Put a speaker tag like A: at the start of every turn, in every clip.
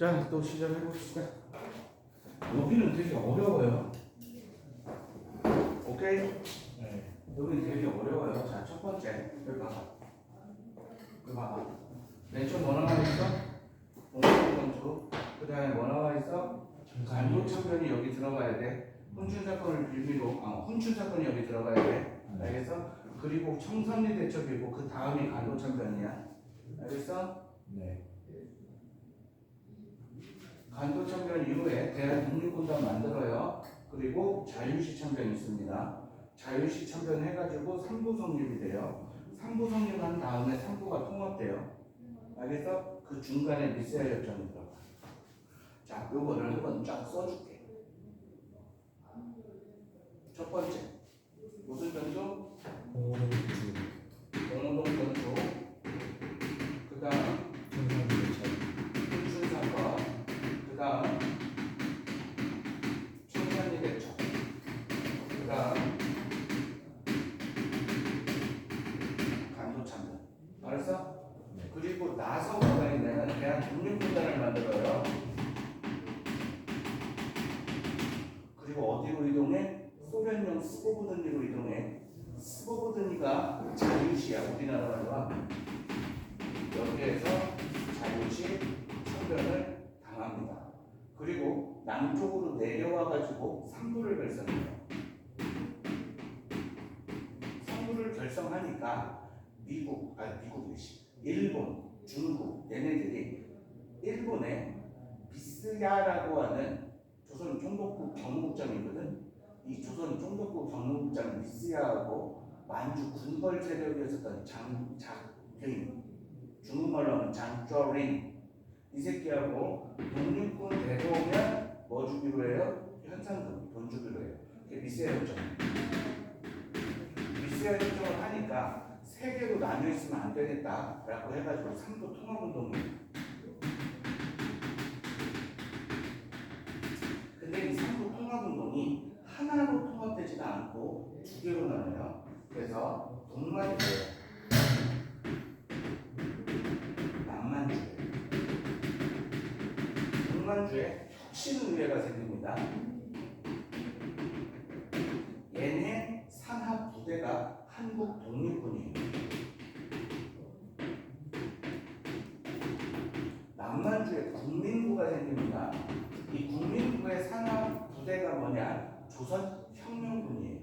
A: 자, 또 시작해 봅시다. 여기는 되게 어려워요. 오케이?
B: 네.
A: 여기는 되게 어려워요. 자, 첫 번째. 여기 봐봐. 여기 봐봐. 맨 처음 뭐 나와 있어? 공동건조. 그 다음에 뭐 나와 있어? 간도천변이 여기 들어가야 돼. 훈춘 사건을 빌미로, 훈춘 사건이 여기 들어가야 돼. 알겠어? 그리고 청산리 대첩이고 그 다음이 간도천변이야. 알겠어?
B: 네.
A: 간도천변 이후에 대한독립군단 만들어요. 그리고 자유시천변이 있습니다. 자유시천변 해가지고 3부 성립이 돼요. 3부 성립한 다음에 3부가 통합돼요. 알겠어? 그 중간에 미세아 협정이 들어가. 자, 요거를 한번 쫙 써줄게. 첫 번째, 무슨 전조?
B: 공동주
A: 공동전조. 그 다음 훈춘사건. 그 다음 청산리 대첩. 그 다음 간도참변. 알았어?
B: 네.
A: 그리고 나서 뭐가 있냐면 대한독립군단을 만들어요. 그리고 어디로 이동해? 소련령 스보보드니로 이동해. 스보보드니가 자유시야. 우리나라 말로. 여기에서 자유시 참변을 당합니다. 그리고 남쪽으로 내려와가지고 3부를 결성해요. 3부를 결성하니까 미국이지. 일본, 중국, 얘네들이 일본에 비스야라고 하는 조선 총독부 경무국장이거든. 이 조선 총독부 경무국장 비스야하고 만주 군벌 세력이었었던 장작린, 중국말로 하면 장쩌린, 이 새끼하고 독립군 대도오면 뭐 주기로 해요? 현상금, 돈 주기로 해요. 이게 비스야 협정. 비스야 협정을 하니까 세 개로 나뉘어 있으면 안 되겠다라고 해가지고 3부 통합운동을. 근데 이 3부 통합운동이 하나로 통합되지가 않고 두 개로 나눠요. 그래서 동만주예요. 남만주예요. 동만주에 혁신의회가 생깁니다. 얘네 산하 부대가 한국 독립군이에요. 남만주에 국민부가 생깁니다. 이 국민부의 산하 부대가 뭐냐? 조선혁명군이에요.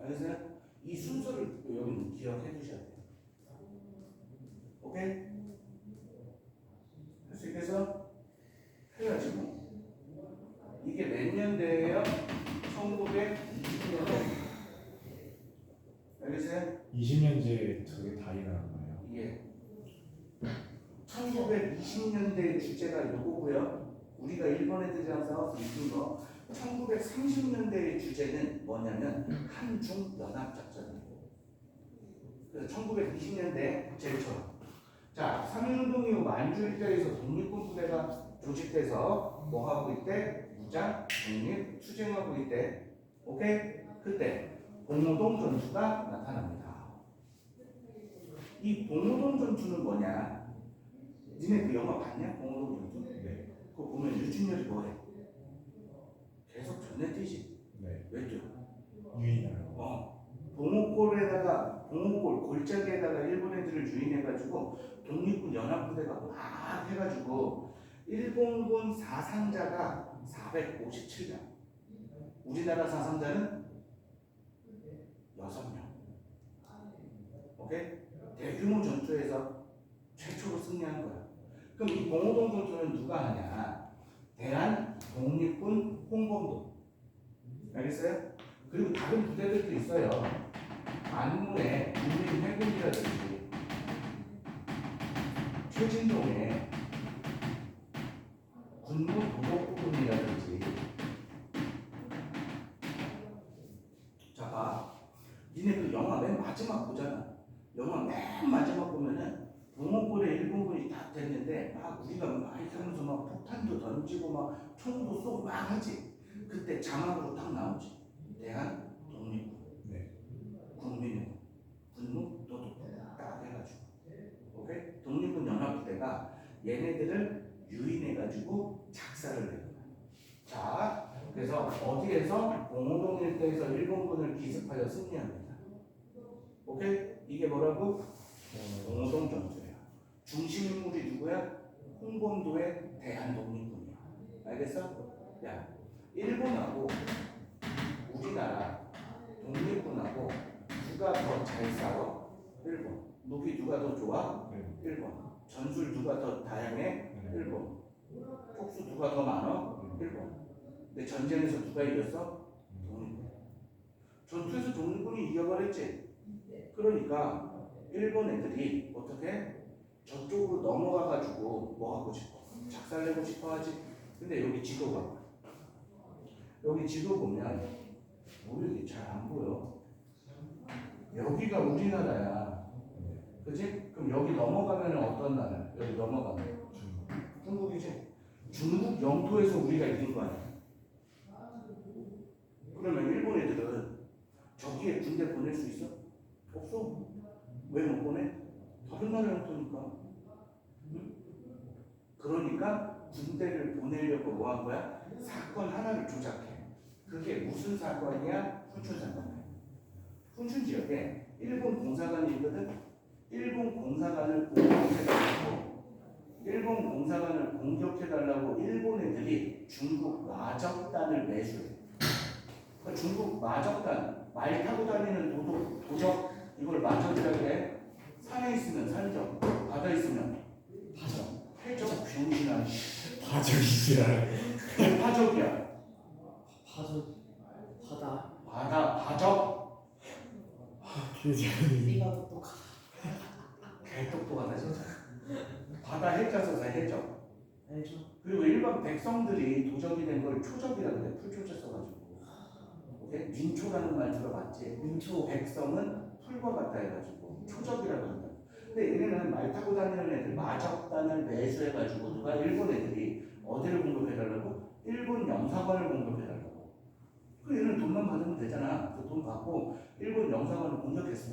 A: 알겠어요? 이 순서를 여기 기억해 두셔야 돼요. 오케이? 할 수 있겠어? 해야지 뭐. 이게 몇 년대예요? 1920년대. 알겠어요?
B: 20년째 저게 다 일어난 거예요.
A: 이게 1920년대 주제가 요거고요. 우리가 일본 애들이랑 싸워서 이긴 거. 1930년대의 주제는 뭐냐면 한중 연합작전이에요. 그래서 1920년대 제일 처음. 자, 3.1운동 이후 만주 일대에서 독립군 부대가 조직돼서 뭐 하고 있대? 무장, 독립, 투쟁하고 있대. 오케이? 그때 봉오동 전투가 나타납니다. 이 봉오동 전투는 뭐냐? 니네 그 영화 봤냐? 봉오동 전투?
B: 네.
A: 그거 보면 유진열이 뭐해? 계속 전에 뛰지.
B: 네.
A: 왜 뛰어?
B: 유인하라고.
A: 봉오골 골짜기에다가 일본 애들을 유인해가지고 독립군 연합부대가 막 해가지고 일본군 사상자가 457명. 우리나라 사상자는 6명. 오케이? 대규모 전투에서 최초로 승리한 거야. 그럼 이 봉오동 전투는 누가 하냐? 대한 독립군 홍범도. 알겠어요? 그리고 다른 부대들도 있어요. 안무의 국민해군이라든지 최진동의 군무도덕부군이라든지. 자, 봐. 니네 그 영화 맨 마지막 보잖아. 영화 맨 마지막 보면은 봉오골에 일본군이 다 됐는데 막 우리가 막 이렇게 하면서 막 폭탄도 던지고 막 총도 쏘고 막 하지. 그때 자막으로 딱 나오지. 대한 독립군.
B: 네.
A: 국민의 군무 도덕군 딱 해가지고 있으니까 얘네들을 유인해가지고 작사를 해요. 자, 그래서 어디에서 봉오동 일대에서 일본군을 기습하여 승리합니다. 오케이? 이게 뭐라고? 봉오동 전투야. 중심 인물이 누구야? 홍범도의 대한독립군이야. 알겠어? 야, 일본하고 우리나라 독립군하고 누가 더 잘 싸워? 일본. 무기 누가 더 좋아?
B: 네.
A: 일본. 전술 누가 더 다양해?
B: 네.
A: 일본. 폭수 누가 더 많아? 일본. 근데 전쟁에서 누가 이겼어? 독립군. 전투에서 독립군이 이겨버렸지. 그러니까 일본 애들이 어떻게 저쪽으로 넘어가가지고 뭐 하고 싶어? 작살내고 싶어 하지. 근데 여기 지도가 여기 지도 보면 우리 잘 안 보여. 여기가 우리나라야. 그지? 그럼 여기 넘어가면 어떤 나라? 여기 넘어가면 중국이지. 중국 영토에서 우리가 이긴 거 아니야. 그러면 일본 애들은 저기에 군대 보낼 수 있어? 없어. 왜 못 보내? 다른 나라 영토니까. 응? 그러니까 군대를 보내려고 뭐 한 거야? 사건 하나를 조작해. 그게 무슨 사건이야? 훈춘 사건이야. 훈춘 지역에 일본 공사관이 있거든. 일본 공사관을 공격해달라고 일본 애들이 중국 마적단을 매수해. 그 중국 마적단, 말 타고 다니는 도적, 이걸 마적이라고 해. 산에 있으면 산적, 바다에 있으면 파적. 해적 병신아.
B: 파적이지랄.
A: 파적이야.
C: 바다
A: 바적.
B: 계절이.
C: 네가 똑똑하다.
A: 개똑똑하다 진짜. 바다 해자 써서 해적.
C: 알죠?
A: 그리고 일반 백성들이 도적이 된 걸 초적이라고 해. 풀초자 써가지고. 오케이? 민초라는 말 들어봤지?
C: 민초.
A: 백성은 풀과 같다 해가지고 초적이라고 한다. 근데 얘네는 말 타고 다니는 애들 마적단을 매수해가지고 누가 일본 애들이 어디를 공격해달라고? 일본 영사관을 공격해달라고. 그 얘는 돈만 받으면 되잖아. 그 돈 받고 일본 영사관을 공격했어.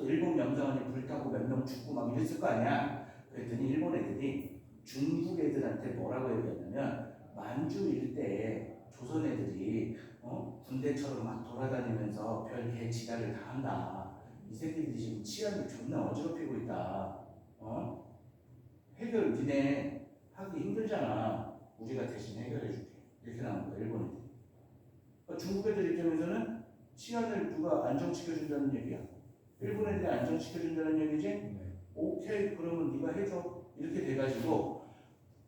A: 일본 영사관이 불타고 몇 명 죽고 막 이랬을 거 아니야. 그랬더니 일본 애들이 중국 애들한테 뭐라고 얘기했냐면 만주 일대에 조선 애들이 군대처럼 막 돌아다니면서 별 개지랄을 다 한다. 이 새끼들이 지금 치안을 존나 어지럽히고 있다. 해결 니네 하기 힘들잖아. 우리가 대신 해결해줄게. 이렇게 나온 거야 일본 애들이. 그러니까 중국 애들 입장에서는 치안을 누가 안정시켜준다는 얘기야. 일본 애들이 안정시켜준다는 얘기지?
B: 네.
A: 오케이 그러면 네가 해줘. 이렇게 돼가지고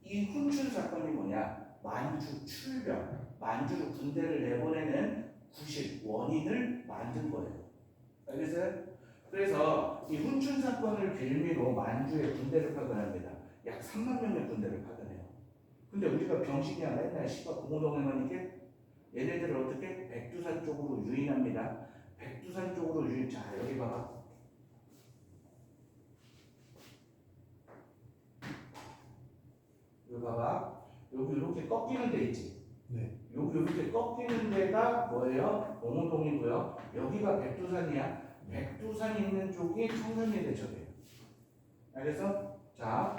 A: 이 훈춘 사건이 뭐냐? 만주 출병, 만주로 군대를 내보내는 구실 원인을 만든 거예요. 알겠어요? 그래서 이 훈춘 사건을 빌미로 만주에 군대를 파견합니다. 약 3만 명의 군대를 파견해요. 근데 우리가 병신이야 맨날 씨발 공호동에만 있게 얘네들을 어떻게 백두산 쪽으로 유인합니다. 백두산 쪽으로 유인. 자 여기 봐봐. 여기 봐봐. 여기 이렇게 꺾이는 데 있지.
B: 네.
A: 여기 이렇게 꺾이는 데가 뭐예요? 봉오동이고요. 여기가 백두산이야. 백두산이 있는 쪽이 청산리 대첩이에요. 알겠어? 자,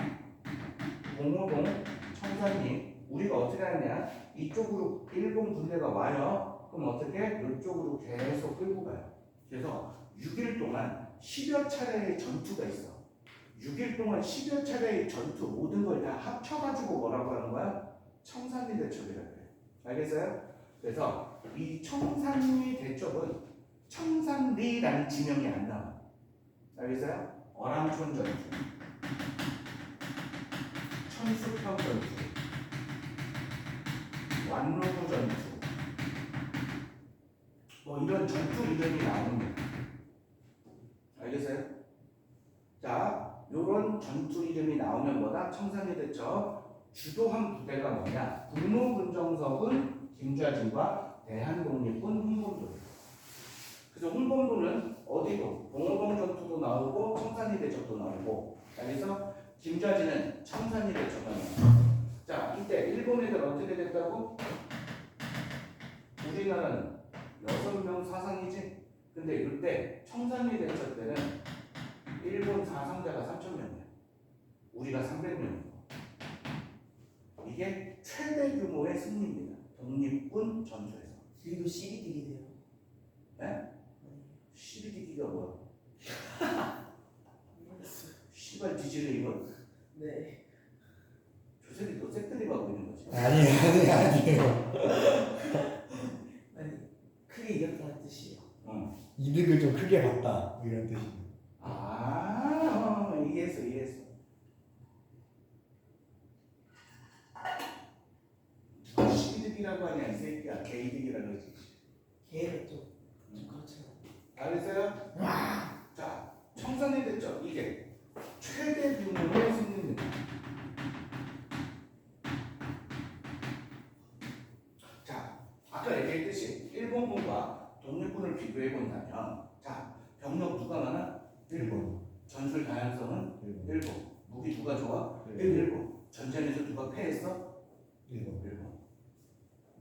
A: 봉오동, 청산리. 우리가 어떻게 하냐? 이쪽으로 일본 군대가 와요. 그럼 어떻게? 이쪽으로 계속 끌고 가요. 그래서 6일 동안 10여 차례의 전투가 있어. 6일 동안 10여 차례의 전투 모든 걸 다 합쳐가지고 뭐라고 하는 거야? 청산리 대첩이라고 해요. 알겠어요? 그래서 이 청산리 대첩은 청산리라는 지명이 안 나와. 알겠어요? 어랑촌 전투, 천수평 전투, 완로구 전투, 뭐 이런 전투 이름이 나옵니다. 알겠어요? 자, 요런 전투 이름이 나오면 뭐다? 청산리 대첩 주도한 부대가 뭐냐? 국무군정석은 김좌진과 대한독립군 홍범도예요. 그래서 홍범도는 어디도 봉오동 전투도 나오고 청산리 대첩도 나오고, 알겠어? 김좌진은 청산리 대첩도 나오고. 자, 이때 일본 애들 어떻게 됐다고? 우리나라는 6명 사상이지. 근데 이때 청산리 대첩 때는 일본 사상자가 3,000명이야. 우리가 이게 최대 규모의 승리입니다. 독립군 전투에서.
C: 여기도 CBD이네요.
A: 네? 12기가 뭐야? 씨발 뒤지래 이거.
C: 네.
A: 조셉이 너 색드립 하고 있는 거지.
B: 아니에요.
C: 아니 크게 이겼다는 뜻이에요.
B: 이득을 좀 크게 봤다 뭐 이런 뜻이.
A: 이해했어. 누가 씨득이라고 하냐 이 새끼야. 개이득이라 그러지.
C: 걔는 좀 그렇잖아요.
A: 알겠어요? 자, 청산이 됐죠. 이게 최대 규모의 승리입니다. 자, 아까 얘기했듯이 일본군과 독립군을 비교해 본다면, 자, 병력 누가 많아? 일본. 전술 다양성은 일본. 무기 누가 좋아? 일본. 전쟁에서 누가 패했어?
B: 일본.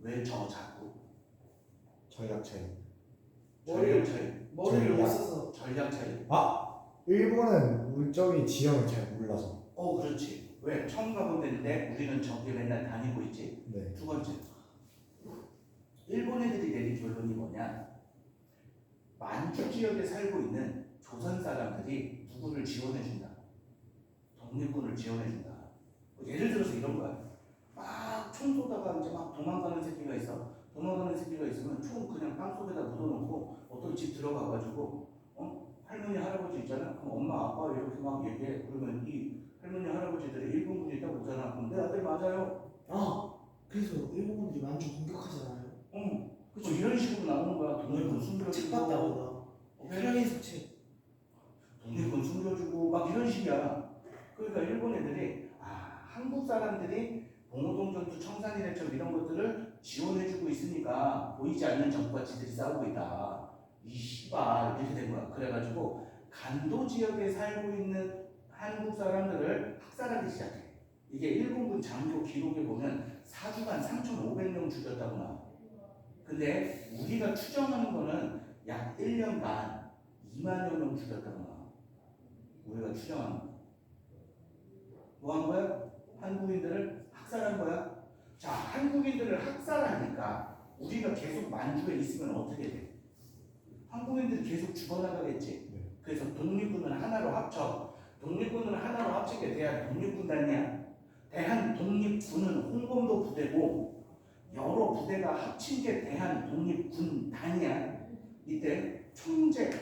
A: 왜 저 자꾸?
B: 전략 차이.
A: 전략 차이.
C: 머리를 못
B: 전략.
C: 써서.
A: 전략 차이.
B: 일본은 울적이 지형을 잘 몰라서.
A: 그렇지. 왜? 처음 가본 데인데 우리는 저기 맨날 다니고 있지.
B: 네.
A: 두 번째, 일본 애들이 내린 결론이 뭐냐? 만주 지역에 살고 있는 조선 사람들이 누구를 지원해준다. 독립군을 지원해준다. 예를 들어서 이런 거야. 막 총 쏘다가 이제 막 도망가는 새끼가 있어. 도망가는 새끼가 있으면 총 그냥 땅속에다 묻어놓고 어떤 집 들어가가지고 할머니 할아버지 있잖아. 그럼 엄마 아빠 이렇게 막 얘기해. 그러면 이 할머니 할아버지들이 일본군이 있다고 오잖아. 그럼 내 아들 맞아요.
C: 그래서 일본군들이 만주 공격하잖아요.
A: 그렇죠. 이런 식으로 나오는 거야. 독립군 숨겨주고,
C: 책봤다보다. 필요해서 책.
A: 독립군 숨겨주고 막 이런 식이야. 그러니까 일본 애들이 한국 사람들이 봉오동 전투, 청산일해처럼 이런 것들을 지원해주고 있으니까 보이지 않는 적과 지들이 싸우고 있다. 이 씨발 이렇게 된 거야. 그래가지고 간도 지역에 살고 있는 한국 사람들을 학살하기 시작해. 이게 일본군 장교 기록에 보면 사주간 3,500명 죽였다고 나와. 근데 우리가 추정하는 거는 약 1년 반 2만여 명 죽였다고 나와. 우리가 추정하는 거. 뭐 한 거야? 한국인들을 학살한 거야. 자, 한국인들을 학살하니까 우리가 계속 만주에 있으면 어떻게 돼? 한국인들이 계속 죽어나가겠지. 그래서 독립군을 하나로 합쳐. 독립군을 하나로 합치게 돼야 독립군단이야. 대한독립군은 홍범도 부대고 여러 부대가 합친 게 대한독립군단이야. 이때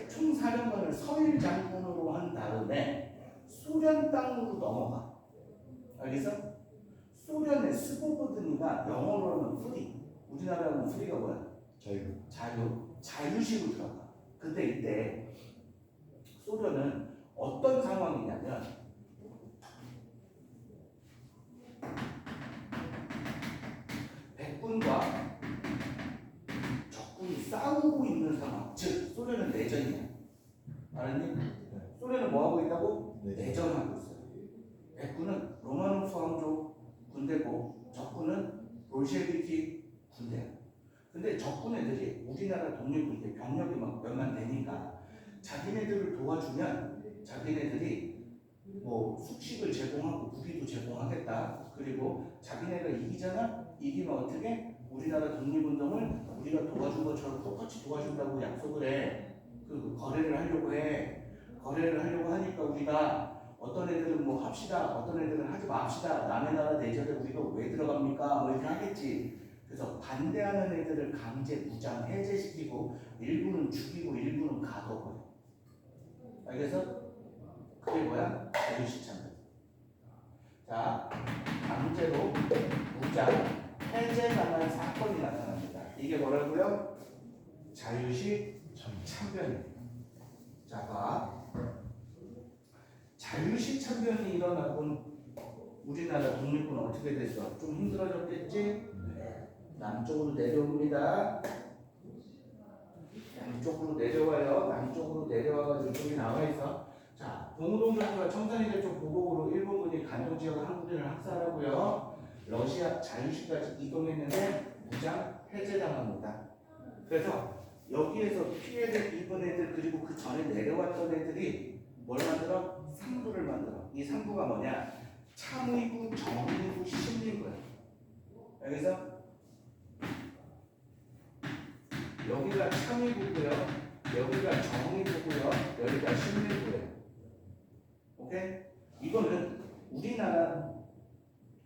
A: 총사령관을 서일 장군으로 한 다음에 소련 땅으로 넘어가. 알겠어? 소련의 스보보드니가 영어로 하면 프리. 우리나라는 프리가 뭐야? 자유시로 들어가. 근데 이때 소련은 어떤 상황이냐면 백군과 적군이 싸우고 있는 상황. 즉 소련은 내전이야. 알았니? 소련은 뭐 하고 있다고? 내전하고 있어요. 백군은 로마노프 왕조 군대고 적군은 볼셰비키 군대야. 근데 적군 애들이 우리나라 독립군 병력이 막 몇만 되니까 자기네들을 도와주면 자기네들이 뭐 숙식을 제공하고 무기도 제공하겠다. 그리고 자기네가 이기잖아. 이기면 어떻게? 우리나라 독립운동을 우리가 도와준 것처럼 똑같이 도와준다고 약속을 해. 그 거래를 하려고 해. 거래를 하려고 하니까 우리가 어떤 애들은 뭐 합시다, 어떤 애들은 하지 맙시다. 남의 나라 내전에 우리가 왜 들어갑니까? 뭐 이렇게 하겠지. 그래서 반대하는 애들을 강제 무장 해제시키고 일부는 죽이고 일부는 가둬버려. 알겠어? 그게 뭐야? 자유시창단. 자, 강제로 무장 해제당한 사건이 나타납니다. 이게 뭐라고요? 자유시 참변입니다. 자, 봐. 자유시 참변이 일어나본 우리나라 독립군은 어떻게 됐어? 좀 힘들어졌겠지? 남쪽으로 내려옵니다. 남쪽으로 내려와요. 남쪽으로 내려와가지고 여기 나와있어. 자, 봉오동 전투와 청산일해처 보복으로 일본군이 간도 지역 한국인을 학살하고요. 러시아 자유시까지 이동했는데 무장 해제당합니다. 그래서 여기에서 피해를 입은 애들 그리고 그 전에 내려왔던 애들이 뭘 만들어? 상부를 만들어. 이 상부가 뭐냐? 참의구, 정의구, 신림구야. 여기서 여기가 창의부고요. 여기가 정의부고요. 여기가 신민부예요. 오케이? 이거는 우리나라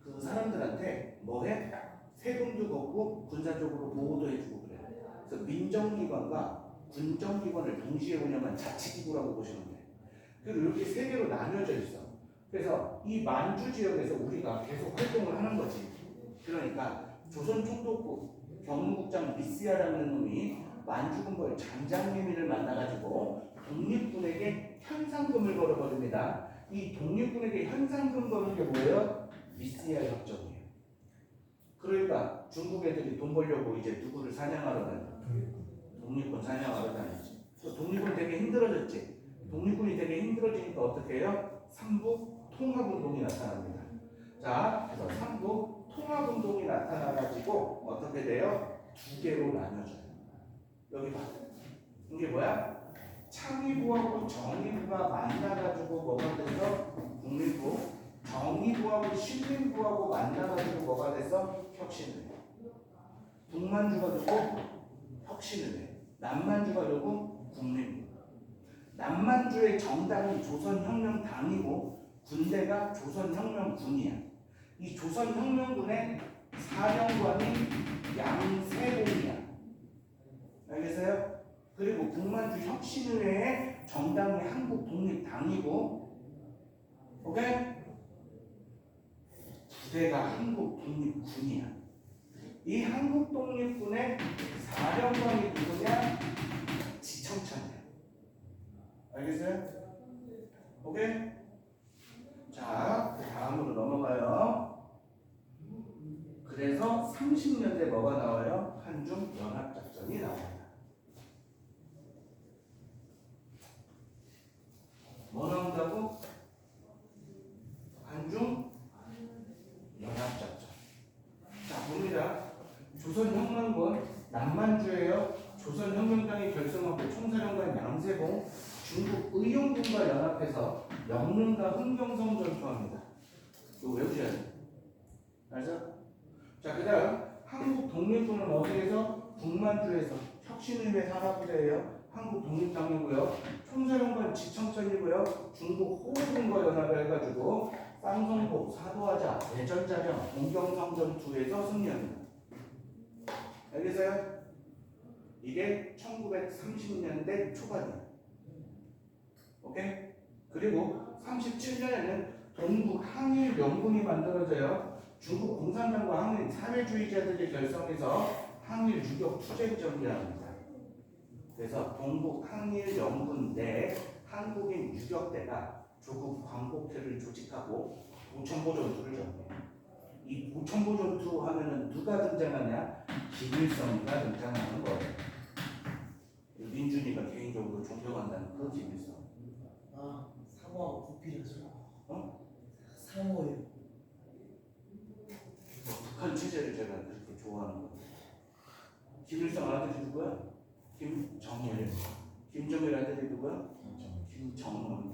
A: 그 사람들한테 뭐해? 세금도 걷고 군사적으로 보호도 해주고 그래요. 그래서 민정기관과 군정기관을 동시에 운영한 자치기구라고 보시면 돼요. 그리고 이렇게 세 개로 나뉘어져 있어. 그래서 이 만주 지역에서 우리가 계속 활동을 하는 거지. 그러니까 조선총독부 경무국장 미스야라는 놈이 만주군벌 장장미민을 만나가지고 독립군에게 현상금을 걸어버립니다. 이 독립군에게 현상금 거는 게 뭐예요? 미스야 협정이에요. 그러니까 중국 애들이 돈 벌려고 이제 누구를 사냥하러 다녀? 독립군 사냥하러 다니지. 그래서 독립군 되게 힘들어졌지. 독립군이 되게 힘들어지니까 어떻게 해요? 삼부 통합운동이 나타납니다. 자, 그래서 삼부 통합운동이 나타나가지고 어떻게 돼요? 두 개로 나뉘어져요. 여기 봐. 이게 뭐야? 창의부하고 정의부가 만나가지고 뭐가 돼서 국민부, 정의부하고 신민부하고 만나가지고 뭐가 돼서 혁신을 해. 북만주가 누구? 혁신을 해. 남만주가 누구? 국민부. 남만주의 정당이 조선혁명당이고 군대가 조선혁명군이야. 이 조선혁명군의 사령관이 양세봉이야. 알겠어요? 그리고 북만주 혁신의회의 정당이 한국독립당이고, 오케이? 부대가 한국독립군이야. 이 한국독립군의 사령관이 누구냐? 지청천이야. 알겠어요? 오케이? 자, 그 다음으로 넘어가요. 그래서 30년대 뭐가 나와요? 한중 연합작전이 나옵니다. 뭐 나온다고? 한중 연합작전. 자, 봅니다. 조선혁명군 남만주예요. 조선혁명당이 결성하고 총사령관 양세봉, 중국 의용군과 연합해서 영릉과 흥경성 전투합니다. 이거 외우셔야 돼요. 알죠? 자, 그 다음 한국 독립군은 어디에서? 북만주에서. 혁신의회 산하부대예요. 한국 독립당이고요. 총사령관 지청천이고요. 중국 호우군과 연합해가지고 쌍성복, 사도하자, 대전자령, 공경성 전투에서 승리합니다. 알겠어요? 이게 1930년대 초반이에요. 오케이? 그리고 37년에는 동북 항일 연군이 만들어져요. 중국 공산당과 항일 사회주의자들이 결성해서 항일 유격 투쟁전이랍니다. 그래서 동북 항일 연군 내 한국인 유격대가 조국 광복회를 조직하고 보천보 전투를 전개해요. 이 보천보 전투 하면은 누가 등장하냐? 김일성이가 등장하는 거예요. 민준이가 개인적으로 존경한다는 그 김일성.
C: 아, 상호하고 구피라죠.
A: 어?
C: 상호예요.
A: 북한 체제를 제가 그렇게 좋아하는 거예요. 김일성 아들이 누구야? 김정일. 김정일 아들이 누구야? 김정은.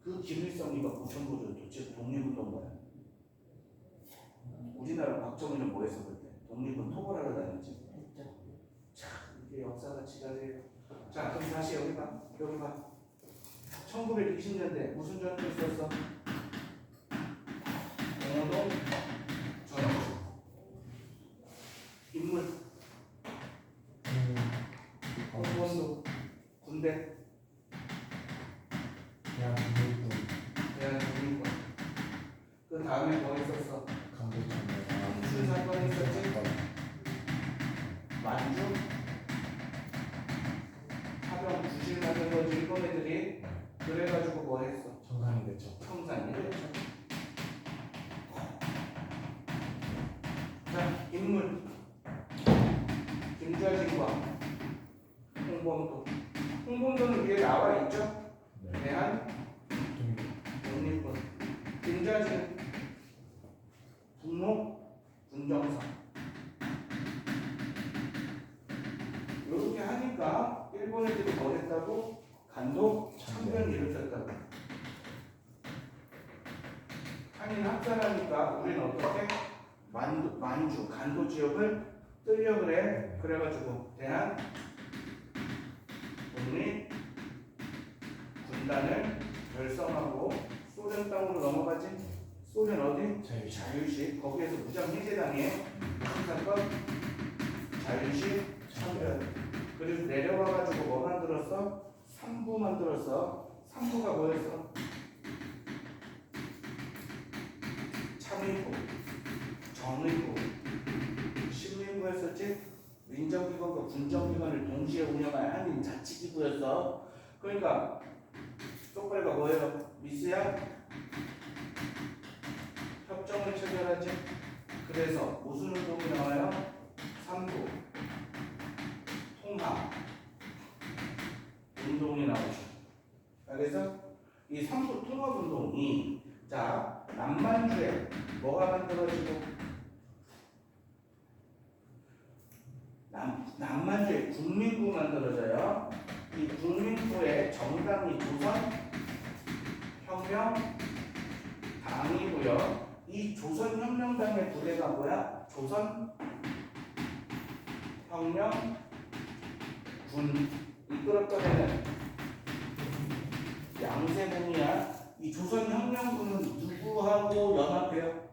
A: 그 김일성이가 보천보 전투, 즉 독립운동가야. 우리나라 박정희는 뭐 했어 그때? 독립은 토벌하러 다녔지. 참 이게 역사가 지랄이에요. 자, 그럼 다시 여기 봐. 여기 봐. 1920년대 무슨 전투 있었어? 공호동 전투. 인물. 공무원도 군대. 대한민국. 그 다음에 뭐 있었어? 무슨 사건이 있었지? 만주? 하병 구실하는 거지 일본 애들이. 그래가지고 뭐 했어?
B: 청산이 됐죠.
A: 청산이 됐죠. 자, 인물. 김좌진과 홍범도. 홍범도는 위에 나와 있죠? 대한 독립군. 김좌진 북록 군정선. 이렇게 하니까 일본 애들이 뭐 했다고? 간독 참변 일으켰다고. 한인 합산하니까 우리는 어떻게? 만주 간도 지역을 뜨려 그래. 그래가지고 대한 독립 군단을 결성하고 소련 땅으로 넘어가지. 소련 어디? 자유시. 거기에서 무장 해제당해. 무슨 사건? 자유시 참변. 그래서 내려가가지고 뭐 만들었어? 3부 만들었어. 3부가 뭐였어? 참의부, 정의부, 신민부 했었지? 민정기관과 군정기관을 동시에 운영할 한인 자치기구였어. 그러니까 쪽발가 뭐예요? 미스야? 협정을 체결하지? 그래서 무슨 운동이 나와요? 3부 통합 운동이 나오죠. 그래서 이 3부 통합 운동이 자 남만주에 뭐가 만들어지고 남만주에 국민부 만들어져요. 이 국민부의 정당이 조선혁명당이고요. 이 조선혁명당의 부대가 뭐야? 조선혁명군. 이끌었던 애는 양세공이야. 이 조선혁명군은 누구하고 연합해요?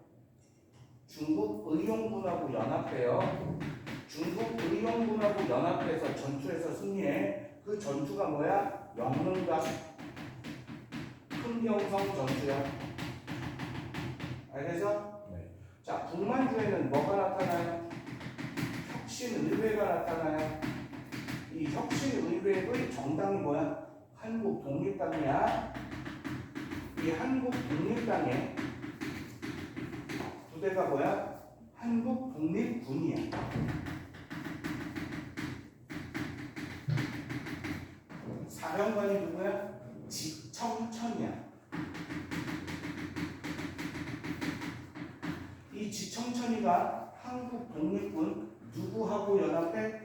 A: 중국의용군하고 연합해요. 중국의용군하고 연합해서 전투에서 승리해. 그 전투가 뭐야? 영릉과 흥경성 전투야. 알겠어?
B: 네.
A: 자, 북만주에는 뭐가 나타나요? 혁신의회가 나타나요. 이 혁신의회의 정당이 뭐야? 한국독립당이야. 이 한국독립당의 부대가 뭐야? 한국독립군이야. 사령관이 누구야? 지청천이야. 이 지청천이가 한국독립군 누구하고 연합해?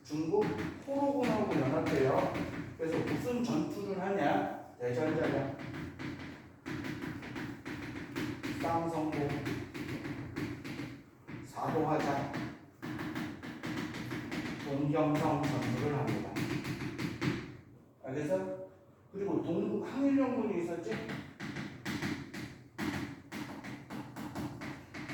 A: 중국 포로군하고 연합해요. 그래서 무슨 전투를 하냐? 대전자력, 쌍성고, 사도화장, 동경성 전투를 합니다. 알겠어? 그리고 동북 항일연군이 있었지?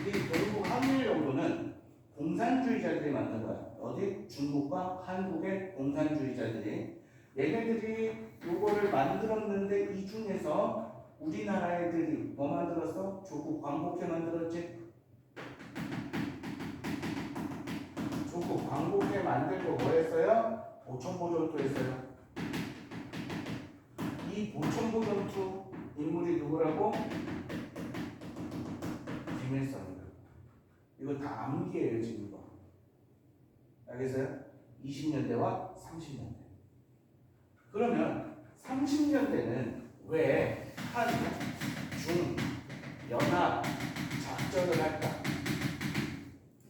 A: 이 동북 항일연군은 공산주의자들이 만든 거야. 어디? 중국과 한국의 공산주의자들이. 얘네들이 요거를 만들었는데 이 중에서 우리나라 애들이 뭐 만들었어? 조국 광복회 만들었지? 조국 광복회 만들고 뭐 했어요? 보천보전투 했어요. 이 보천보전투 인물이 누구라고? 김일성이다. 이거 다 암기예요 지금 이거. 알겠어요? 20년대와 30년대. 그러면 30년대는 왜 한, 중, 연합 작전을 할까?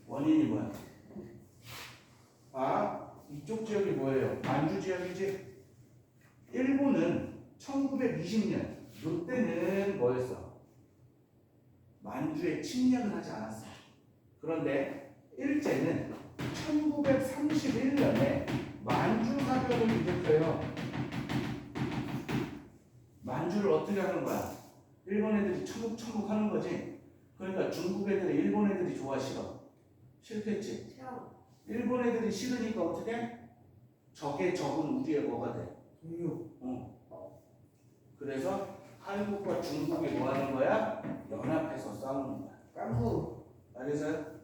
A: 원인이 뭐야? 아, 이쪽 지역이 뭐예요? 만주 지역이지? 일본은 1920년 이때는 뭐였어? 만주에 침략을 하지 않았어. 그런데 일제는 1931년에 만주 사변을 일으켜요. 만주를 어떻게 하는 거야? 일본 애들이 천국 하는 거지. 그러니까 중국 애들이 일본 애들이 좋아 싫어? 싫겠지. 일본 애들이 싫으니까 어떻게? 적의 적은 우리의 뭐가 돼?
C: 동료.
A: 그래서 한국과 중국이 뭐 하는 거야? 연합해서 싸우는 거야.
C: 깐부.
A: 알겠어요?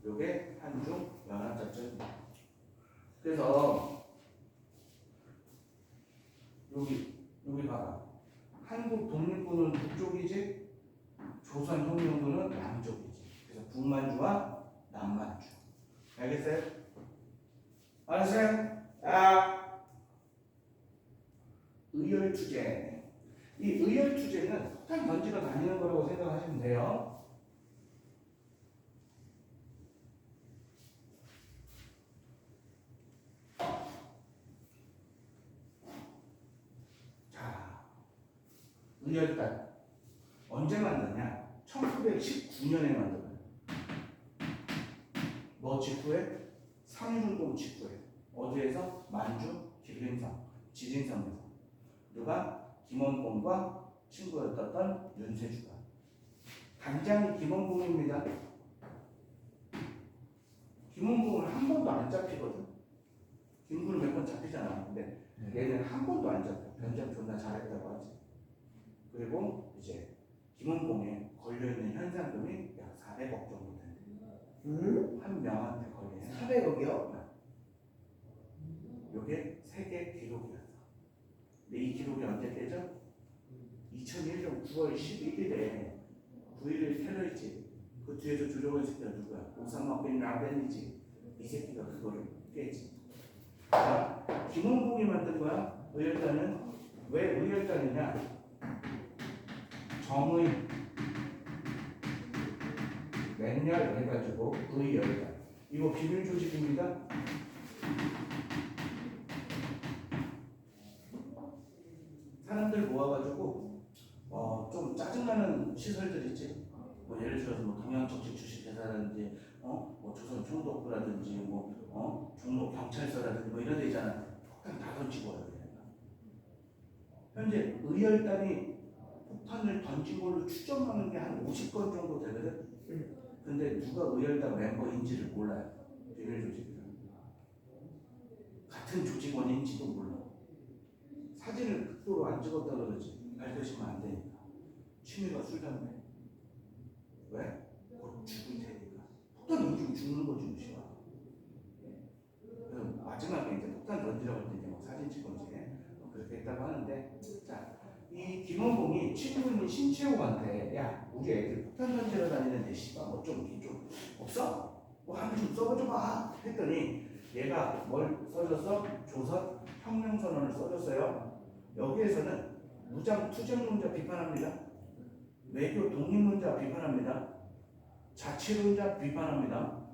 A: 요게 한중 연합작전입니다. 그래서 여기 봐라. 한국 독립군은 북쪽이지, 조선혁명군은 남쪽이지. 그래서 북만주와 남만주. 알겠어요? 알았어요? 아, 의열투쟁. 이 의열투쟁은 폭탄 던지러 다니는 거라고 생각하시면 돼요. 자, 의열단 언제 만드냐? 1919년에 만들어요. 뭐 직후에? 상윤동 직후에. 어디에서? 만주 기림성 지진성에서. 누가? 김원봉과 친구였던 윤세주가. 단장이 김원봉입니다. 김원봉은 한 번도 안 잡히거든. 김구는 몇 번 잡히잖아. 근데 얘는 한 번도 안 잡혀. 변장 존나 잘했다고 하지. 그리고 이제 김원봉에 걸려있는 현상금이 약 400억 정도 된대. 한 명한테 걸리는
C: 400억이요?
A: 요게 세계 기록이었어. 근데 이 기록이 언제 깨져? 2001년 9월 11일에 9.11 테러있지. 그 뒤에서 조종한 새끼가 누구야? 오사마 빈 라덴이지. 이 새끼가 그거를 깨지. 자, 김원봉이 만든 거야. 의열단은 왜 의열단이냐? 정의 맨날 해가지고 의열단. 이거 비밀 조직입니다. 사람들 모아가지고 좀 짜증나는 시설들 있지. 뭐 예를 들어서 뭐 동양정치 주식회사라든지 뭐 조선 총독부라든지 종로 경찰서라든지 뭐 이런 데 있잖아. 폭탄 다 던지고 와요. 현재 의열단이 폭탄을 던진 걸로 추정하는 게 한 50건 정도 되거든. 근데 누가 의열단 멤버인지를 몰라요. 비밀 조직이라. 같은 조직원인지도 몰라. 사진을 극도로 안 찍었다 그러지. 밝혀지면 안 되니까. 취미가 술 담배. 왜? 곧 죽을 테니까. 폭탄 던지고 죽는 거지 무시가. 그래서 마지막에 이제 폭탄 던지라고 했더니 뭐 사진 찍었지. 그렇게 했다고 하는데, 자, 이 김원봉이 친구인 신채호한테 야 우리 애들 폭탄 던지러 다니는데 씨발 뭐 좀 없어? 뭐 한 좀 써줘봐 했더니 얘가 뭘 써줬어? 조선 혁명선언을 써줬어요. 여기에서는 무장 투쟁론자 비판합니다. 외교 독립론자 비판합니다. 자치론자 비판합니다.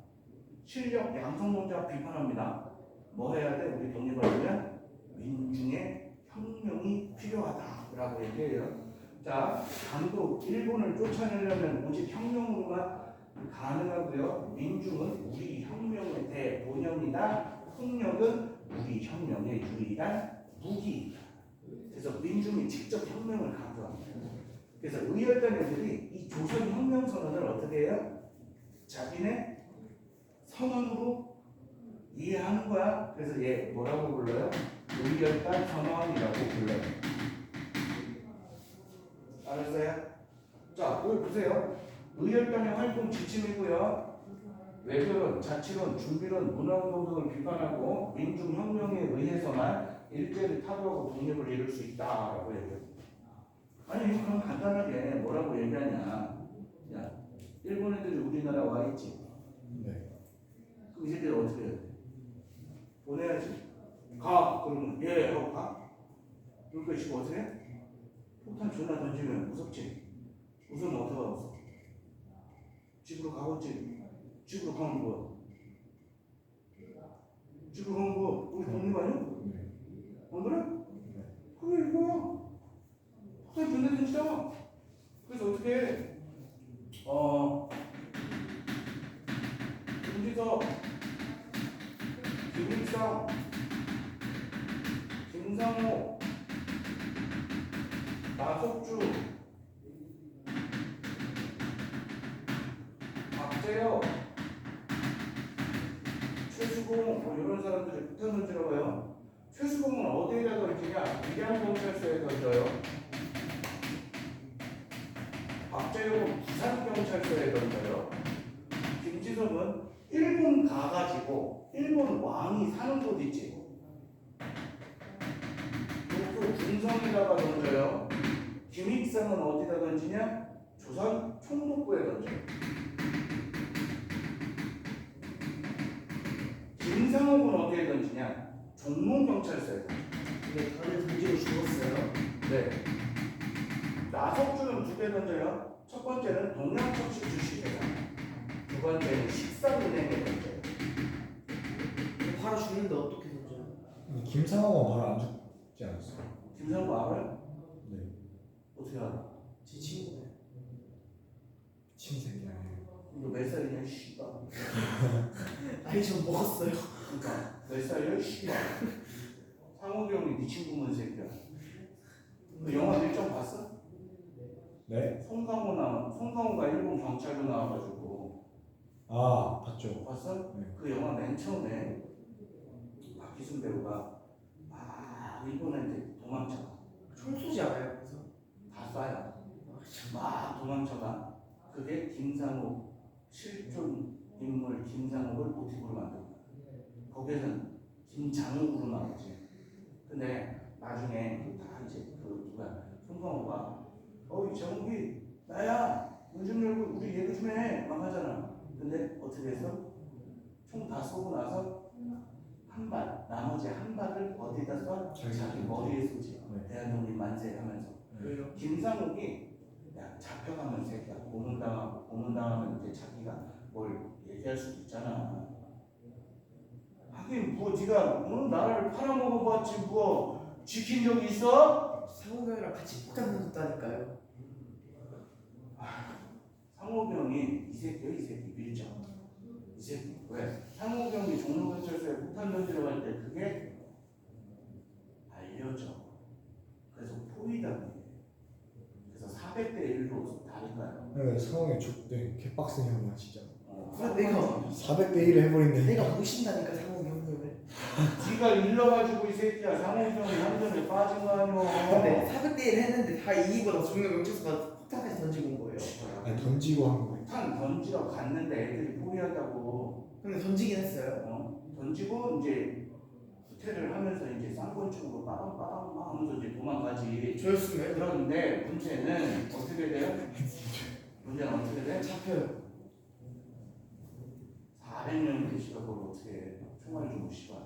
A: 실력 양성론자 비판합니다. 뭐 해야 돼? 우리 독립하려면 민중의 혁명이 필요하다라고 얘기해요. 자, 강도 일본을 쫓아내려면 오직 혁명으로만 가능하고요. 민중은 우리 혁명의 대본영이다. 폭력은 우리 혁명의 유일한 무기이다. 그래서 민중이 직접 혁명을 강조합니다. 그래서 의열단 애들이 이 조선 혁명 선언을 어떻게 해요? 자기네 선언으로 이해하는 거야. 그래서 얘 뭐라고 불러요? 의열단 선언이라고 불러요. 알았어요? 자, 여기 보세요. 의열단의 활동 지침이고요. 외교론, 자치론, 준비론, 문화운동 등을 비판하고 민중혁명에 의해서만 일제를 타도하고 독립을 이룰 수 있다라고 얘기해요. 아니 그럼 간단하게 뭐라고 얘기하냐. 야, 일본 애들이 우리나라 와 있지.
B: 네.
A: 그럼 이 새끼들 어떻게 해야 돼? 보내야지. 가. 그러면 예 하고 가. 그러니까 지금 어떻게 해? 폭탄 존나 던지면 무섭지. 무서우면 어떻게 하겠어? 집으로 가겠지. 집으로 가면 뭐야? 집으로 가면 뭐 우리 독립 아니야? 안 그래? 그게 이거야. 폭탄 존나 던지잖아. 그래서 어떻게 해? 김지석, 김일성, 김상호, 나석주, 박재혁, 최수공 뭐 이런 사람들이 폭탄 던지라고 해요. 최수공은 어디에다 던지냐? 밀양경찰서에 던져요. 박재혁은 부산경찰서에 던져요. 김지석은 일본 가가지고 일본 왕이 사는 곳 있지. 그 중성에다가 던져요. 김익성은 어디다 던지냐? 조선 총독부에 던져요. 김상옥은 어디에 던지냐? 종로경찰서에 던져요.
C: 근데 다들 던지고 죽었어요.
A: 네. 나석주는 두 개 던져요. 첫 번째는 동양척식 주식회사. 두 번째는 식상은행에 던져요.
C: 바로 죽는데 어떻게 던져요?
B: 김상호가 바로 안 죽지 않았어?
A: 김상옥 알아요?
B: 네.
A: 어떻게 알아?
C: 제 친구네.
B: 친생이 아니에요.
A: 이거 몇 살이냐 씨발.
C: 아니 저 먹었어요.
A: 그러니까 몇 살이야 씨발. 상욱이 형이 네 친구면 새끼야. 그 영화 일정 봤어?
B: 네?
A: 송강호가 일본 경찰로 나와가지고
B: 아 봤죠.
A: 봤어?
B: 네.
A: 그 영화 맨 처음에 박기순 배우가 막 일본한테 도망쳐.
C: 총 쏘지 않아요? 그래서
A: 다 쏴요. 막 도망쳐가. 그게 김상욱 실존 인물 김상욱을 모티브로 만든 거야. 거기에서는 김장욱으로 나오지. 근데 나중에 다 이제 그 누가 송강호가 어이 정욱이 나야 문 좀 열고 우리 얘기 좀 해 막 하잖아. 근데 어떻게 했어? 총 다 쏘고 나서 한 발 나머지 한 발을 어디다 쏴? 자기 머리에 쏘지.
B: 네.
A: 대한독립 만세 하면서.
C: 왜요?
A: 김상욱이 야 잡혀가면 새끼야 고문당하면 이제 자기가 뭘 얘기할 수도 있잖아. 하긴 뭐 네가 나를 팔아먹어봤지 뭐 지킨 적이 있어?
C: 상호형이랑 같이 폭탄 던졌다니까요.
A: 상호병이 이 새끼 밀정. 이 새끼 왜? 상호병이 종로경찰서에 폭탄 던지러 갈 때 그게 알려져. 그래서 포위당해. 그래서 400대 1로 다를까요?
B: 네, 상황에 죽대 개빡센 형이야 진짜.
C: 내가
B: 400대 1을 해버린대.
C: 내가 모신다니까 상호 형님을.
A: 네가 일러가지고 이 새끼야 상호병이 한전에 빠진 거 아니야.
C: 근데 400대 1 했는데 다 이기고 나서 종료 경찰서가 폭탄까지 던지고 온 거예요.
B: 아니 던지고 한 거예요.
A: 폭탄 던지러 갔는데 애들이 포위한다고.
C: 근데 던지긴 했어요.
A: 던지고 이제 후퇴를 하면서 이제 쌍권쪽으로 빠방빠방 막 하면서 이제 도망가지.
C: 저였으면
A: 그런데 문제는 어떻게 돼요? 문제는 어떻게 돼?
C: 잡혀요.
A: 400명 계시가 그걸 어떻게 해? 총알 좀 씨발.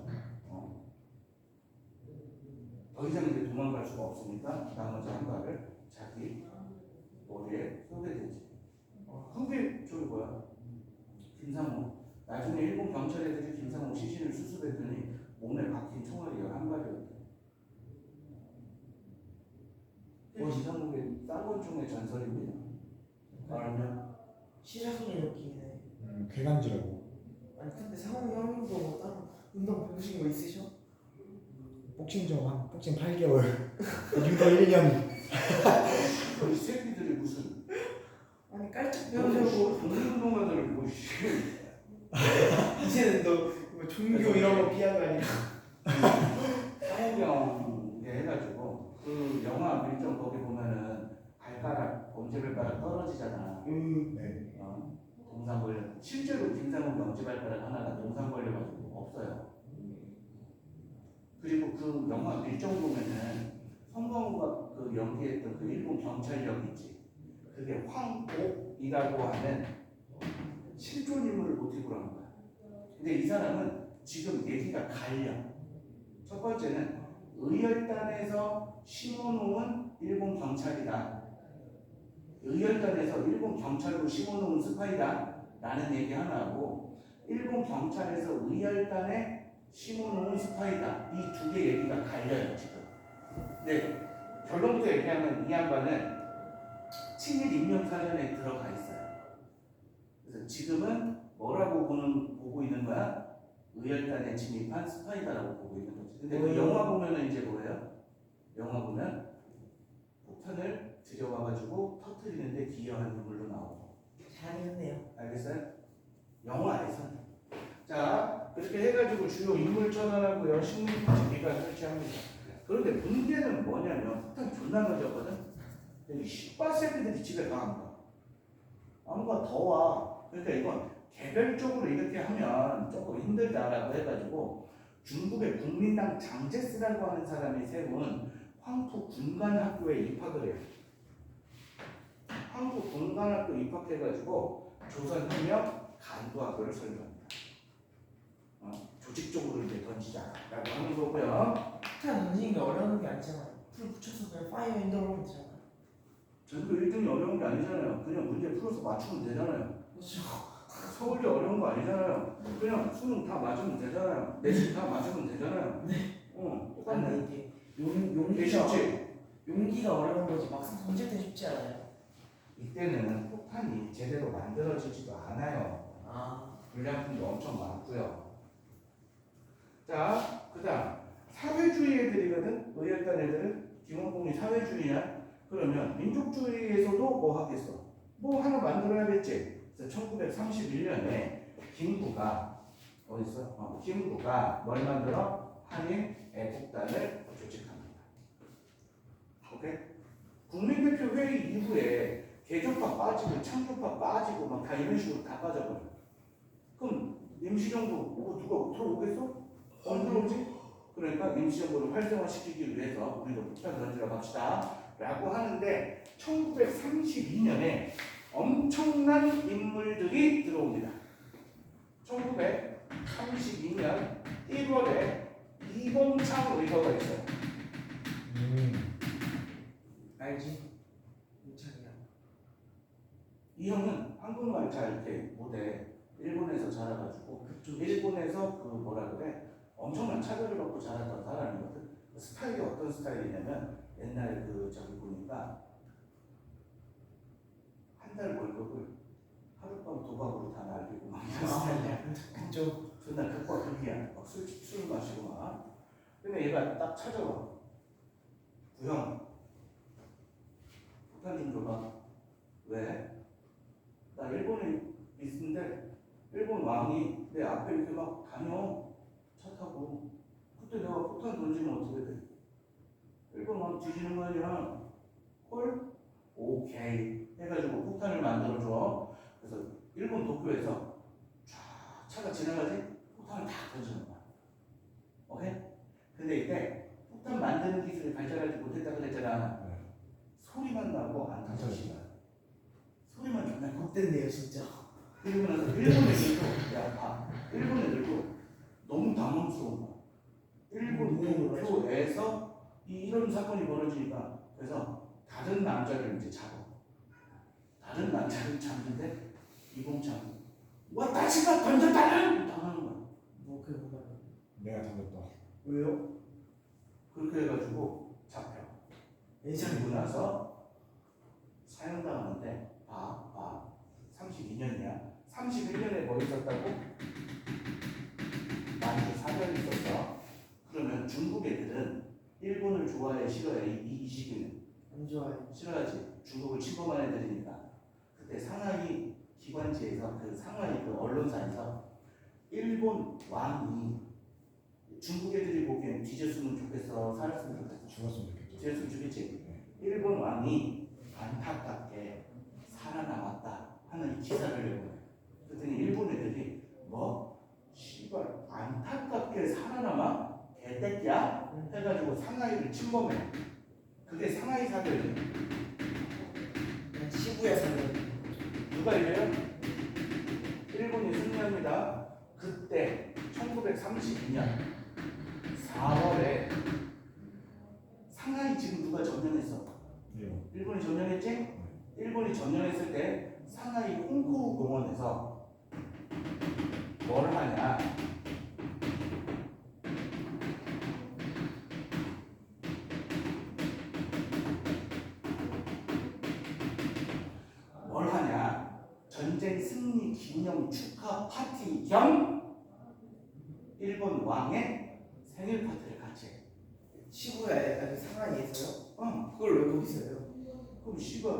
A: 더 이상 이제 도망갈 수가 없으니까 나머지 한 발을 자기 머리에 쏘게 되지. 그게 저기 뭐야? 김상호. 나중에 일본 경찰 애들이 김상호 시신을 수습했더니 몸에 박힌 총알이 11발이었대. 김상호의 쌍권총의 전설입니다. 알았냐?
C: 시사 소리 느낌이네.
B: 괴간지라고.
C: 아니 근데 상호 형님도 뭐 따로 운동 배우신 거 있으셔?
B: 복싱 좀 한 복싱 8개월. 유도 1년.
A: 이 새끼들이 무슨
C: 아니 깔짝 배우려고
A: 독립운동가들을 뭐 씨.
C: 이제는 너 종교 이런 거 피한 거 아니야?
A: 상호경 해가지고 그 영화 밀정 거기 보면은 발가락 엄지발가락 떨어지잖아.
B: 네.
A: 동상 걸려. 실제로 김상욱 엄지발가락 하나가 동상 걸려가지고 없어요. 그리고 그 영화 밀정 보면은 성광호가 그 연기했던 그 일본 경찰력 있지. 그게 황옥이라고 하는 실존 인물을 모티브로 한 거야. 근데 이 사람은 지금 얘기가 갈려. 첫 번째는 의열단에서 심어놓은 일본 경찰이다. 의열단에서 일본 경찰로 심어놓은 스파이다. 라는 얘기 하나하고 일본 경찰에서 의열단에 심어놓은 스파이다. 이 두 개 얘기가 갈려요 지금. 네, 결론부터 얘기하면 이 양반은 친일 인명사전에 들어가 있어요. 그래서 지금은 뭐라고 보고 있는 거야? 의열단에 침입한 스파이다라고 보고 있는 거지. 근데 그 영화 보면은 이제 뭐예요? 영화 보면 폭탄을 들여와가지고 터뜨리는데 기여한 인물로 나오고.
C: 잘했네요.
A: 알겠어요? 영화에서는. 자, 그렇게 해가지고 주요 인물 전환하고요. 식물까지 미가 설치합니다. 그런데 문제는 뭐냐면 폭탄 존나 넣어졌거든? 여기 씨발새끼들이 집에 다 안 가. 안 가, 더 와. 그러니까 이건 개별적으로 이렇게 하면 조금 힘들다라고 해가지고 중국의 국민당 장제스라고 하는 사람이 세운 황푸 군관학교에 입학을 해요. 황푸 군관학교 입학해가지고 조선혁명 간부학교를 설립합니다. 조직적으로 이제 던지자라고 하는 거고요.
C: 폭탄 던지는 게 어려운 게 아니잖아요. 불 붙여서 그냥 파이어 인더로 하면 되잖아요.
A: 전교 1등이 어려운 게 아니잖아요. 그냥 문제 풀어서 맞추면 되잖아요.
C: 그렇죠.
A: 서울대 어려운 거 아니잖아요. 그냥 수능 다 맞으면 되잖아요. 내신 다 맞으면 되잖아요. 똑같네.
C: 아니 이게
A: 되게 쉽지?
C: 용기가 어려운 거지 막상 던질 때 쉽지 않아요.
A: 이때는 폭탄이 제대로 만들어지지도 않아요.
C: 아,
A: 불량품도 엄청 많고요. 자, 그다음 사회주의 애들이거든. 의였던 애들은 김원공이 사회주의냐? 그러면 민족주의에서도 뭐 하겠어? 뭐 하나 만들어야겠지. 그래서 1931년에 김구가 어딨어? 김구가 뭘 만들어? 한일 애국단을 조직합니다. 오케이? 국민대표 회의 이후에 개조파 빠지고 창조파 빠지고 막 다 이런 식으로 다 빠져버려. 그럼 임시정부 누가 들어오겠어? 안 들어오지? 그러니까 임시정부를 활성화시키기 위해서 우리도 폭탄 던지러 갑시다 라고 하는데 1932년에 엄청난 인물들이 들어옵니다. 1932년 1월에 이봉창 의거가 있어요.
C: 알지? 문창이야.
A: 이 형은 한국말 잘 이렇게 못해. 일본에서 자라가지고 일본에서 그 뭐라 그래 엄청난 차별을 받고 자랐던 사람이거든. 스타일이 어떤 스타일이냐면 옛날에 그 저기 보니까 한 달 월급을 하룻밤 도박으로 다 날리고 막 이런 스타일이야.
C: 그죠?
A: 존나 극과 극이야. 막 술 마시고 막. 근데 얘가 딱 찾아와. 구형 폭탄 좀 줘봐. 왜? 나 일본에 있는데 일본 왕이 내 앞에 이렇게 막 다녀. 차 타고. 그때 내가 폭탄 던지면 어떻게 돼? 일본 왕 뒤지는 거 아니야. 헐? 오케이. 해가지고 폭탄을 만들어줘. 그래서 일본 도쿄에서 쫙 차가 지나가지? 폭탄을 다 던지는 거야. 오케이? 근데 이때 폭탄 만드는 기술이 발전하지 못했다 그랬잖아. 소리만 나고 안 터지지. 소리만 존나 커.
C: 못됐네요 진짜.
A: 그리고 나서 일본 애들도 야 봐. 일본 애들도 너무 당황스러운 거야. 일본 도쿄에서 이런 사건이 벌어지니까 그래서 다른 남자를 이제 잡아. 다른 남자를 잡는데 이봉창 와다시가 던졌다는 당하는 거야.
C: 뭐 그게 뭐가?
B: 내가 던졌다.
C: 왜요?
A: 그렇게 해가지고 잡혀. 잡히고 나서 사형당하는데 봐 32년이야. 31년에 뭐 있었다고? 만주 사변이 있었어. 그러면 중국 애들은 일본을 좋아해 싫어해? 이 시기는
C: 안 좋아요.
A: 싫어하지. 중국을 침범한 애들이니까. 그때 상하이 기관지에서 그 상하이 그 언론사에서 일본 왕이 중국 애들이 보기엔 뒤졌으면 좋겠어, 살았으면 좋겠어.
B: 죽었으면 좋겠죠.
A: 뒤졌으면 좋겠지. 일본 왕이 안타깝게 살아남았다 하는 이 기사를 내보내. 그랬더니 일본 애들이 뭐? 씨발 안타깝게 살아남아? 개새끼야? 해가지고 상하이를 침범해. 그게 상하이 사변이에요.
C: 시부야 사는.
A: 누가 이래요? 일본이 승리합니다. 그때 1932년 4월에 상하이 지금 누가 점령했어? 일본이 점령했지? 일본이 점령했을 때 상하이 홍코우 공원에서 뭘 하냐? 뭘 하냐? 전쟁 승리 기념 축하 파티 겸 일본 왕의 생일 파티를 같이 해.
C: 시부야에 아니 상하이에서요?
A: 어.
C: 그걸 왜 거기서 해요?
A: 그럼 씨발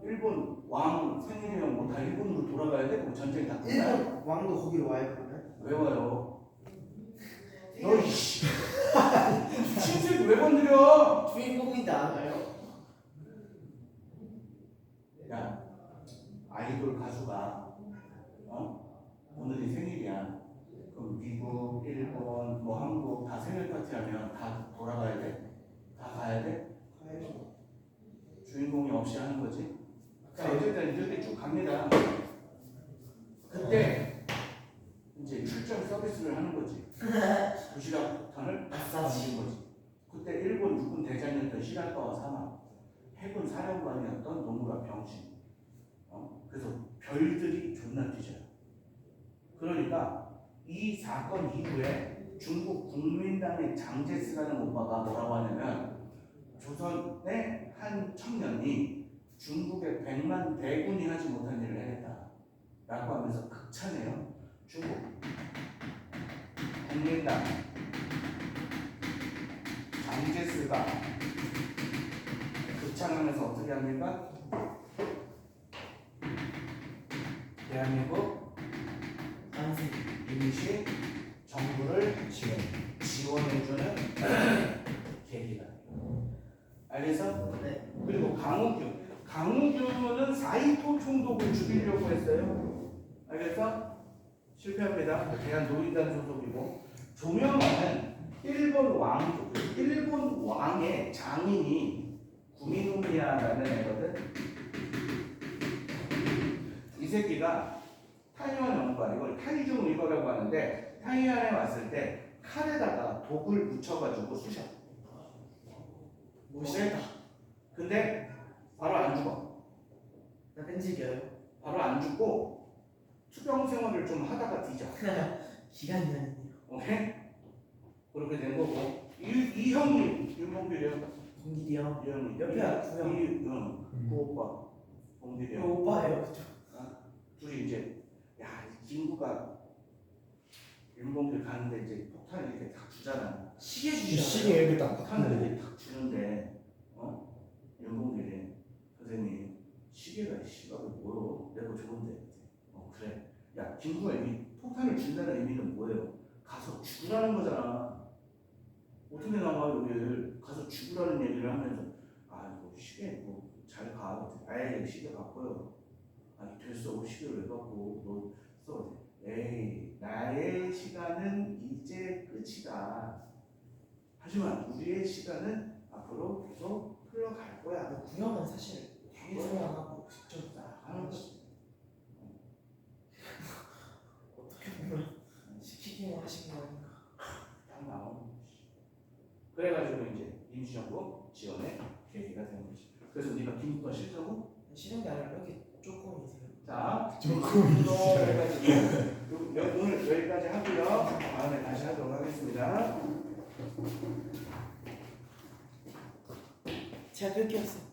A: 일본 왕 생일이면 뭐 다 일본으로 돌아가야 돼? 그럼 전쟁 다 끝나?
C: 일본 왕도 거기로 와요 그러면?
A: 왜 와요? 너이 씨 친색 왜 건드려?
C: 주인공인데 안 와요?
A: 야 아이돌 가수가 오늘이 생일이야. 그럼 미국, 일본, 뭐 한국 다 생일 파티하면 다 돌아가야 돼? 다 가야 돼?
C: 가야죠.
A: 주인공이 없이 하는 거지. 자 어쨌든 이렇게 쭉 갑니다. 그때 이제 출정 서비스를 하는 거지. 도시락 폭탄을 던진 거지. 그때 일본 육군 대장이었던 시라카와 사마, 해군 사령관이었던 노무라 병신. 그래서 별들이 존나 뒤져요. 그러니까 이 사건 이후에 중국 국민당의 장제스라는 오빠가 뭐라고 하냐면 조선의 한 청년이 중국의 100만 대군이 하지 못한 일을 해냈다 라고 하면서 극찬해요. 중국 국민당 장제스가 극찬하면서 어떻게 합니까? 대한민국
C: 안승.
A: 임시 정부를 지원해주는 계기가 돼요. 알겠어?
C: 네.
A: 그리고 강우규는 사이토 총독을 죽이려고 했어요. 알겠어? 실패합니다. 대한노인단 소속이고 조명화는 일본 왕의 장인이 구미노미야라는 애거든. 이 새끼가 타이완 원과 이걸 타이중 리버라고 하는데 타이완에 왔을 때 칼에다가 독을 묻혀가지고 쑤셔.
C: 멋있다.
A: 근데 바로 안 죽어.
C: 나 끈질겨요.
A: 바로 안 죽고 투병 생활을 좀 하다가 뒤져.
C: 기간이 아니네요.
A: 오케이? 그렇게 된 거고 이 형이 윤봉길이야.
C: 공길이 형.
A: 이 형이
C: 옆에 아프요.
A: 그 오빠 봉길이 형.
C: 오빠예요, 그죠?
A: 둘이 이제 이 친구가 윤봉길 가는데 이제 폭탄 이렇게 탁 주잖아.
C: 시계
B: 시계
C: 주시잖아요.
B: 여기 딱
A: 폭탄을 이렇게 탁 주는데 윤봉길이 선생님 시계가 시각이 뭐요? 내가 좋은데. 그래. 야 김구야 이 폭탄을 준다는 의미는 뭐예요? 가서 죽으라는 거잖아. 어떻게 나와 여기를 가서 죽으라는 얘기를 하면서 이거 시계 뭐 잘 가. 에이 시계 바꿔요. 됐어. 시계를 왜 바꿔? 너 써. 에이 나의 시간은 이제 끝이다. 하지만 우리의 시간은 앞으로 계속 흘러갈 거야.
C: 구형은 사실 방송을 안 하고 직접
A: 하는 거지.
C: 어떻게 보면 시키기만 하신 거 아닌가.
A: 딱 나오는 거지. 그래가지고 이제 임시정부 지원의 계기가 된 거지. 그래서 네가 김구가 싫다고?
C: 싫은 게 아니라 이렇게 조금이세요.
A: 자,
B: 조금이시죠.
A: 해가지고 오늘 여기까지 하고요. 다음에 다시 하도록 하겠습니다.
C: 제가 끌게였어요.